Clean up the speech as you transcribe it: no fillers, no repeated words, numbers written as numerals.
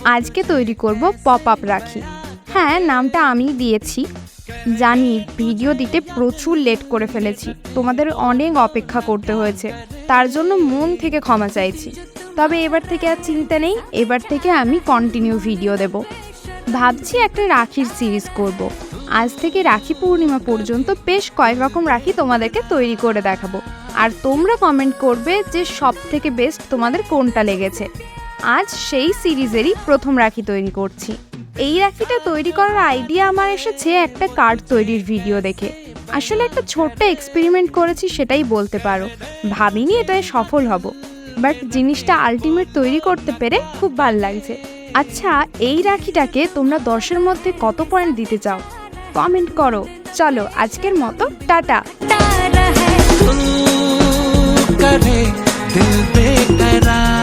আজকে তৈরি করব পপ আপ রাখি। হ্যাঁ, নামটা আমিই দিয়েছি। জানি ভিডিও দিতে প্রচুর লেট করে ফেলেছি, তোমাদের অনেক অপেক্ষা করতে হয়েছে, তার জন্য মন থেকে ক্ষমা চাইছি। তবে এবার থেকে আর চিন্তা নেই, এবার থেকে আমি কন্টিনিউ ভিডিও দেব। ভাবছি একটা রাখির সিরিজ করব। আজ থেকে রাখি পূর্ণিমা পর্যন্ত বেশ কয়েক রকম রাখি তোমাদেরকে তৈরি করে দেখাবো, আর তোমরা কমেন্ট করবে যে সব থেকে বেস্ট তোমাদের কোনটা লেগেছে। আজ সেই সিরিজেরই প্রথম রাখি তৈরি করছি। এই রাখিটা তৈরি করার আইডিয়া আমার এসেছে একটা কার্ড তৈরির ভিডিও দেখে। আসলে একটা ছোট্ট এক্সপেরিমেন্ট করেছি সেটাই বলতে পারো। ভাবিনি এটায় সফল হব, বাট জিনিসটা আলটিমেট তৈরি করতে পেরে খুব ভালো লাগছে। আচ্ছা, এই রাখিটাকে তোমরা 10-এর মধ্যে কত পয়েন্ট দিতে চাও কমেন্ট করো। চলো আজকের মতো টাটা। करे दिल बेकरार।